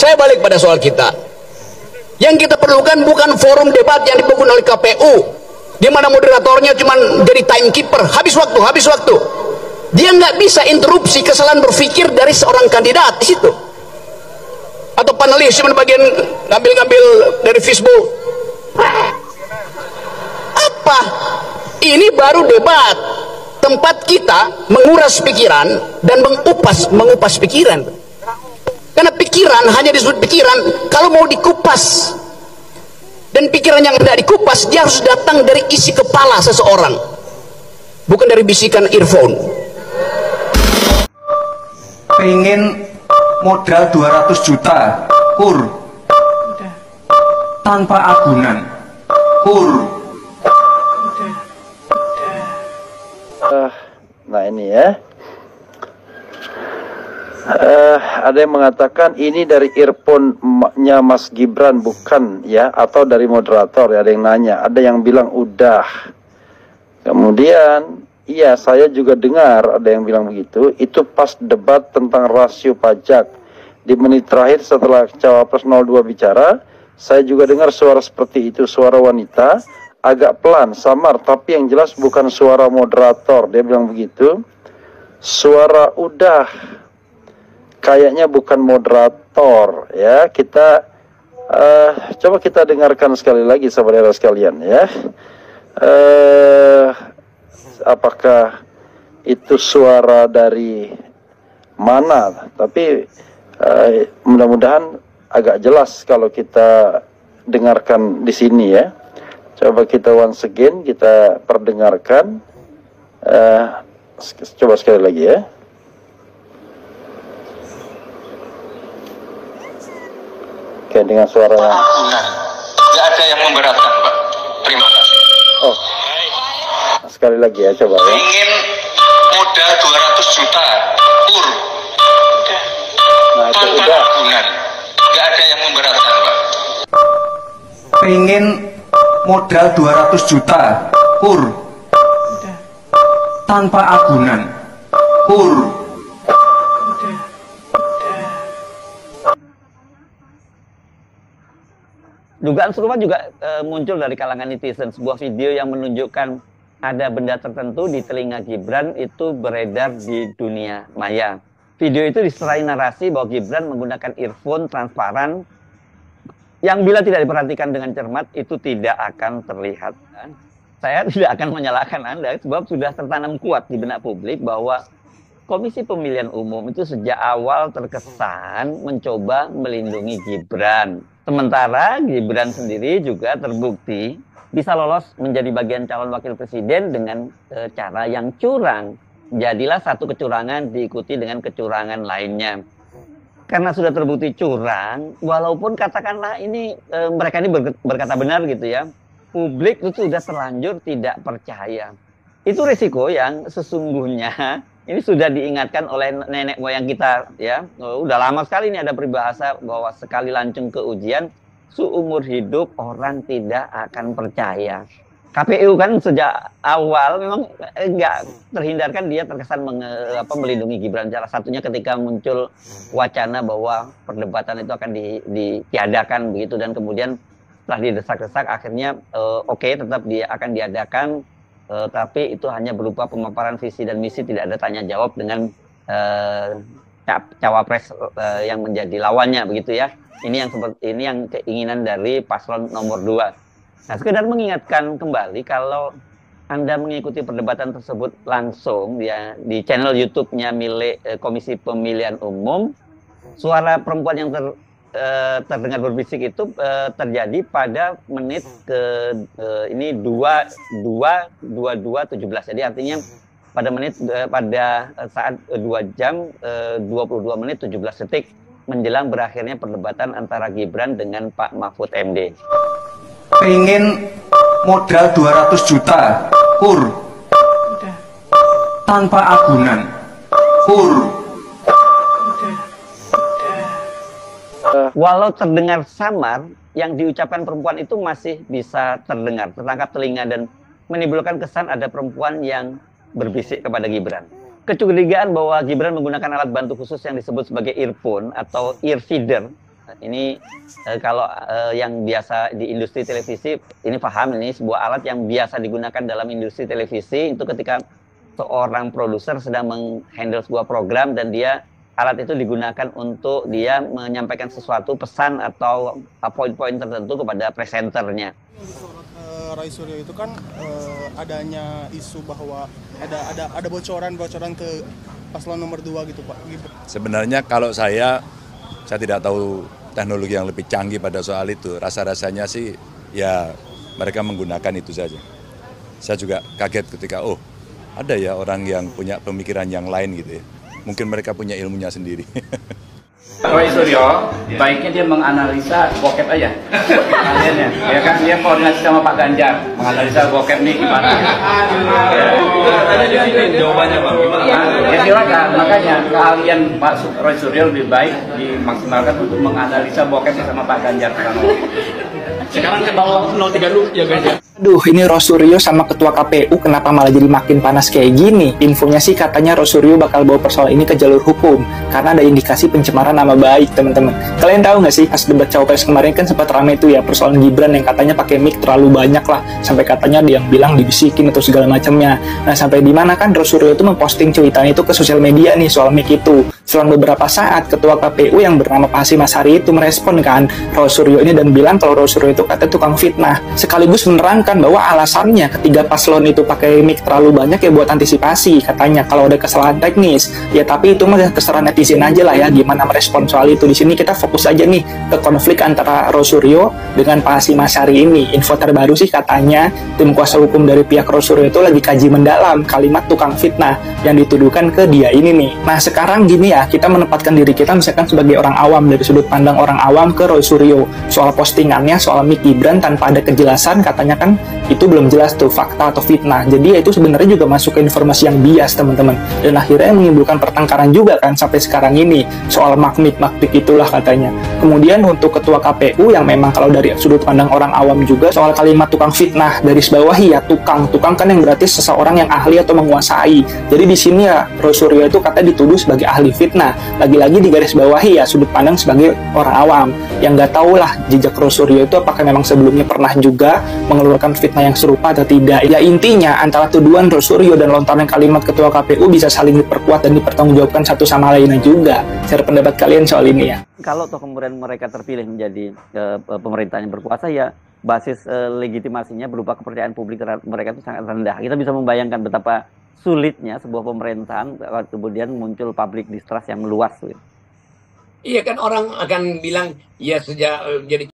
Saya balik pada soal kita. Yang kita perlukan bukan forum debat yang dibangun oleh KPU, di mana moderatornya cuma jadi timekeeper, habis waktu. Dia nggak bisa interupsi kesalahan berpikir dari seorang kandidat di situ. Atau panelis cuma bagian ngambil dari Facebook. Apa? Ini baru debat. Tempat kita menguras pikiran dan mengupas pikiran. Karena pikiran hanya disebut pikiran kalau mau dikupas. Dan pikiran yang tidak dikupas, dia harus datang dari isi kepala seseorang, bukan dari bisikan earphone. Pengen modal 200 juta kur tanpa agunan kur. Nah ini ya, ada yang mengatakan ini dari earphone-nya Mas Gibran bukan ya, atau dari moderator ya, ada yang nanya, ada yang bilang udah. Kemudian iya, saya juga dengar ada yang bilang begitu. Itu pas debat tentang rasio pajak. Di menit terakhir setelah Cawapres 02 bicara, saya juga dengar suara seperti itu, suara wanita, agak pelan, samar, tapi yang jelas bukan suara moderator. Dia bilang begitu. Suara udah, kayaknya bukan moderator ya. Kita coba kita dengarkan sekali lagi saudara sekalian ya. Apakah itu suara dari mana, tapi mudah-mudahan agak jelas kalau kita dengarkan di sini ya. Coba kita once again kita perdengarkan, coba sekali lagi ya. Oke, dengan suara yang nggak ada yang memberatkan, Pak. Terima kasih. Oh, sekali lagi ya, coba ya. Ingin modal 200 juta kur. Nah, itu tanpa udah. agunan. Nggak ada yang memberatkan, Pak. Pengen modal 200 juta kur tanpa agunan kur. Dugaan serupa juga muncul dari kalangan netizen. Sebuah video yang menunjukkan ada benda tertentu di telinga Gibran itu beredar di dunia maya. Video itu diserai narasi bahwa Gibran menggunakan earphone transparan yang bila tidak diperhatikan dengan cermat itu tidak akan terlihat. Saya tidak akan menyalahkan Anda sebab sudah tertanam kuat di benak publik bahwa Komisi Pemilihan Umum itu sejak awal terkesan mencoba melindungi Gibran. Sementara Gibran sendiri juga terbukti bisa lolos menjadi bagian calon wakil presiden dengan cara yang curang. Jadilah satu kecurangan diikuti dengan kecurangan lainnya. Karena sudah terbukti curang, walaupun katakanlah ini mereka ini berkata benar gitu ya, publik itu sudah terlanjur tidak percaya. Itu risiko yang sesungguhnya ini sudah diingatkan oleh nenek moyang kita ya. Udah lama sekali ini ada peribahasa bahwa sekali lancung ke ujian, seumur hidup orang tidak akan percaya. KPU kan sejak awal memang enggak terhindarkan dia terkesan melindungi Gibran. Salah satunya ketika muncul wacana bahwa perdebatan itu akan ditiadakan begitu, dan kemudian setelah didesak-desak akhirnya oke, tetap dia akan diadakan, tapi itu hanya berupa pemaparan visi dan misi, tidak ada tanya jawab dengan cawapres yang menjadi lawannya begitu ya. Ini yang keinginan dari paslon nomor 2. Nah, sekedar mengingatkan kembali kalau Anda mengikuti perdebatan tersebut langsung ya di channel YouTube-nya milik Komisi Pemilihan Umum, suara perempuan yang terdengar berbisik itu terjadi pada menit ini 22:17. Jadi artinya pada saat 2 jam 22 menit 17 detik menjelang berakhirnya perdebatan antara Gibran dengan Pak Mahfud MD. Pengen modal 200 juta kur tanpa agunan kur. Walau terdengar samar, yang diucapkan perempuan itu masih bisa terdengar, tertangkap telinga, dan menimbulkan kesan ada perempuan yang berbisik kepada Gibran. Kecurigaan bahwa Gibran menggunakan alat bantu khusus yang disebut sebagai earphone atau ear feeder Ini kalau yang biasa di industri televisi, ini paham, ini sebuah alat yang biasa digunakan dalam industri televisi itu ketika seorang produser sedang menghandle sebuah program dan alat itu digunakan untuk dia menyampaikan sesuatu pesan atau poin-poin tertentu kepada presenternya. Roy Suryo itu kan adanya isu bahwa ada bocoran ke paslon nomor 2 gitu Pak. Sebenarnya kalau saya tidak tahu teknologi yang lebih canggih pada soal itu. Rasa-rasanya sih ya mereka menggunakan itu saja. Saya juga kaget ketika ada ya orang yang punya pemikiran yang lain gitu ya. Mungkin mereka punya ilmunya sendiri. Roy Suryo, baiknya dia menganalisa bokep aja. Ya kan, dia koordinasi sama Pak Ganjar, menganalisa bokep nih gimana. Ada di sini jawabannya Bang, gimana? Ya silakan, makanya keahlian Pak Roy Suryo lebih baik dimaksimalkan untuk menganalisa bokep sama Pak Ganjar. Sekarang ke bawah 03 dulu ya Ganjar. Aduh, ini Rosuryo sama ketua KPU kenapa malah jadi makin panas kayak gini? Infonya sih katanya Rosuryo bakal bawa persoalan ini ke jalur hukum karena ada indikasi pencemaran nama baik, teman-teman. Kalian tahu nggak sih, pas debat cawapres kemarin kan sempat ramai itu ya persoalan Gibran yang katanya pakai mic terlalu banyak lah, sampai katanya ada yang bilang dibisikin atau segala macamnya. Nah, sampai di mana kan Rosuryo itu memposting cuitan itu ke sosial media nih soal mic itu. Selang beberapa saat, ketua KPU yang bernama Pak Hasyim Asyari itu merespon kan Rosuryo ini dan bilang kalau Rosuryo itu katanya tukang fitnah, sekaligus menerangkan bahwa alasannya ketiga paslon itu pakai mic terlalu banyak ya buat antisipasi katanya kalau ada kesalahan teknis ya, tapi itu mah terserah netizen aja lah ya gimana merespon soal itu. Di sini kita fokus aja nih ke konflik antara Rosuryo dengan Pak Hasyim Asyari ini. Info terbaru sih katanya tim kuasa hukum dari pihak Rosuryo itu lagi kaji mendalam kalimat tukang fitnah yang dituduhkan ke dia ini nih. Nah sekarang gini ya, kita menempatkan diri kita misalkan sebagai orang awam, dari sudut pandang orang awam ke Rosuryo soal postingannya soal mic Gibran tanpa ada kejelasan, katanya kan itu belum jelas tuh fakta atau fitnah. Jadi ya itu sebenarnya juga masuk ke informasi yang bias, teman-teman. Dan akhirnya menimbulkan pertengkaran juga kan sampai sekarang ini soal makmik itulah katanya. Kemudian untuk ketua KPU yang memang kalau dari sudut pandang orang awam juga soal kalimat tukang fitnah, garis bawahi ya tukang kan yang berarti seseorang yang ahli atau menguasai. Jadi di sini ya Rosuryo itu katanya dituduh sebagai ahli fitnah. Lagi-lagi di garis bawahi ya sudut pandang sebagai orang awam yang nggak tahu lah jejak Rosuryo itu apakah memang sebelumnya pernah juga mengeluarkan fitnah yang serupa atau tidak. Ya intinya antara tuduhan Rosuryo dan lontaran kalimat ketua KPU bisa saling diperkuat dan dipertanggungjawabkan satu sama lainnya juga. Share pendapat kalian soal ini ya. Kalau toh kemudian mereka terpilih menjadi pemerintahan yang berkuasa ya basis legitimasinya berupa kepercayaan publik terhadap mereka itu sangat rendah. Kita bisa membayangkan betapa sulitnya sebuah pemerintahan kemudian muncul public distrust yang meluas. Iya kan orang akan bilang ya sejak jadi